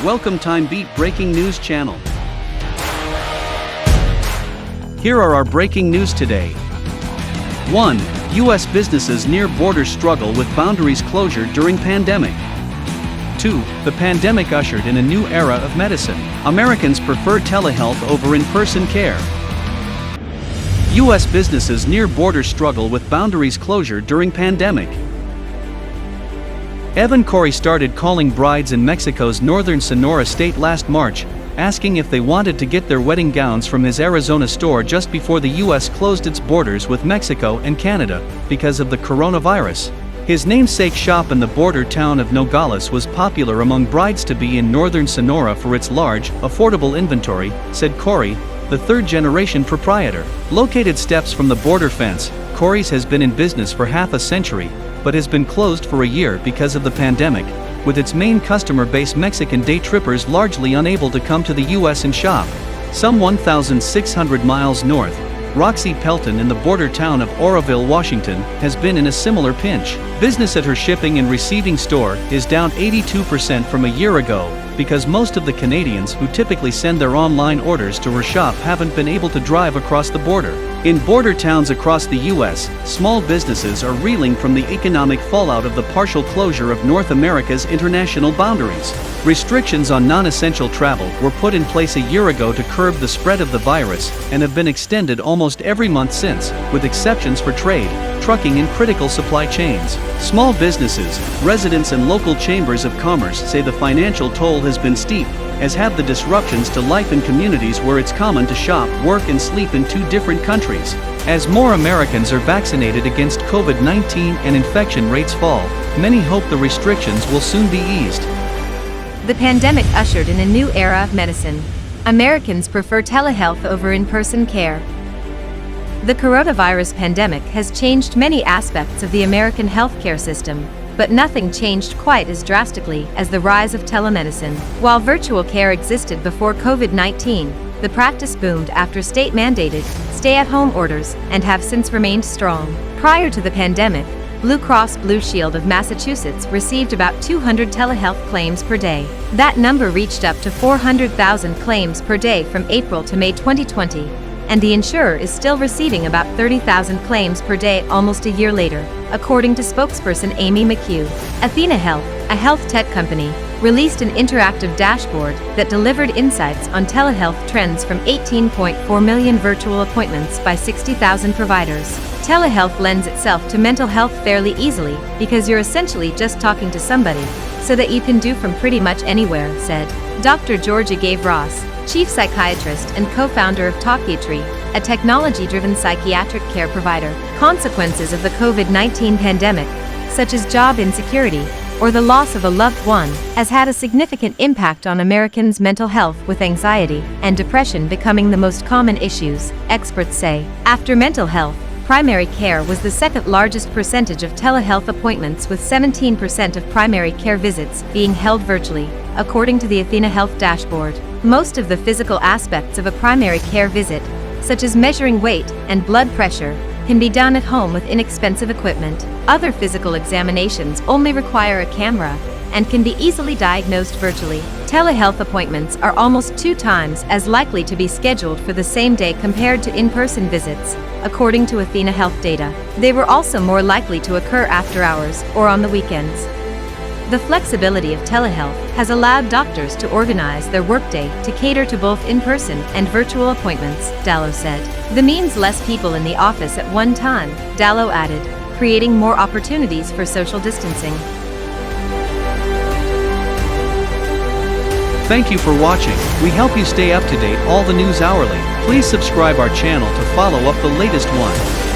Welcome TimeBeat Breaking News channel. Here are our breaking news today. 1. U.S. businesses near borders struggle with boundaries closure during pandemic. 2. The pandemic ushered in a new era of medicine. Americans prefer telehealth over in-person care. U.S. businesses near borders struggle with boundaries closure during pandemic. Evan Corey started calling brides in Mexico's northern Sonora state last March, asking if they wanted to get their wedding gowns from his Arizona store just before the U.S. closed its borders with Mexico and Canada because of the coronavirus. His namesake shop in the border town of Nogales was popular among brides-to-be in northern Sonora for its large, affordable inventory, said Corey, the third-generation proprietor. Located steps from the border fence, Corey's has been in business for half a century, but has been closed for a year because of the pandemic, with its main customer base Mexican day trippers largely unable to come to the U.S. and shop. Some 1,600 miles north, Roxy Pelton in the border town of Oroville, Washington, has been in a similar pinch. Business at her shipping and receiving store is down 82% from a year ago, because most of the Canadians who typically send their online orders to her shop haven't been able to drive across the border. In border towns across the U.S., small businesses are reeling from the economic fallout of the partial closure of North America's international boundaries. Restrictions on non-essential travel were put in place a year ago to curb the spread of the virus and have been extended almost every month since, with exceptions for trade, trucking and critical supply chains. Small businesses, residents and local chambers of commerce say the financial toll has been steep, as have the disruptions to life in communities where it's common to shop, work and sleep in two different countries. As more Americans are vaccinated against COVID-19 and infection rates fall, many hope the restrictions will soon be eased. The pandemic ushered in a new era of medicine. Americans prefer telehealth over in-person care. The coronavirus pandemic has changed many aspects of the American healthcare system, but nothing changed quite as drastically as the rise of telemedicine. While virtual care existed before COVID-19, the practice boomed after state-mandated, stay-at-home orders, and have since remained strong. Prior to the pandemic, Blue Cross Blue Shield of Massachusetts received about 200 telehealth claims per day. That number reached up to 400,000 claims per day from April to May 2020, and the insurer is still receiving about 30,000 claims per day almost a year later, according to spokesperson Amy McHugh. Athena Health, a health tech company, released an interactive dashboard that delivered insights on telehealth trends from 18.4 million virtual appointments by 60,000 providers. Telehealth lends itself to mental health fairly easily because you're essentially just talking to somebody, so that you can do from pretty much anywhere, said Dr. Georgia Gave Ross, chief psychiatrist and co-founder of Talkiatry, a technology-driven psychiatric care provider. Consequences of the COVID-19 pandemic, such as job insecurity or the loss of a loved one, has had a significant impact on Americans' mental health, with anxiety and depression becoming the most common issues, experts say. After mental health, primary care was the second largest percentage of telehealth appointments, with 17% of primary care visits being held virtually, according to the Athena Health dashboard. Most of the physical aspects of a primary care visit, such as measuring weight and blood pressure, can be done at home with inexpensive equipment. Other physical examinations only require a camera and can be easily diagnosed virtually. Telehealth appointments are almost 2 times as likely to be scheduled for the same day compared to in-person visits, according to Athena Health data. They were also more likely to occur after hours or on the weekends. The flexibility of telehealth has allowed doctors to organize their workday to cater to both in-person and virtual appointments, Dallow said. The means less people in the office at one time, Dallow added, creating more opportunities for social distancing. Thank you for watching. We help you stay up to date all the news hourly. Please subscribe our channel to follow up the latest one.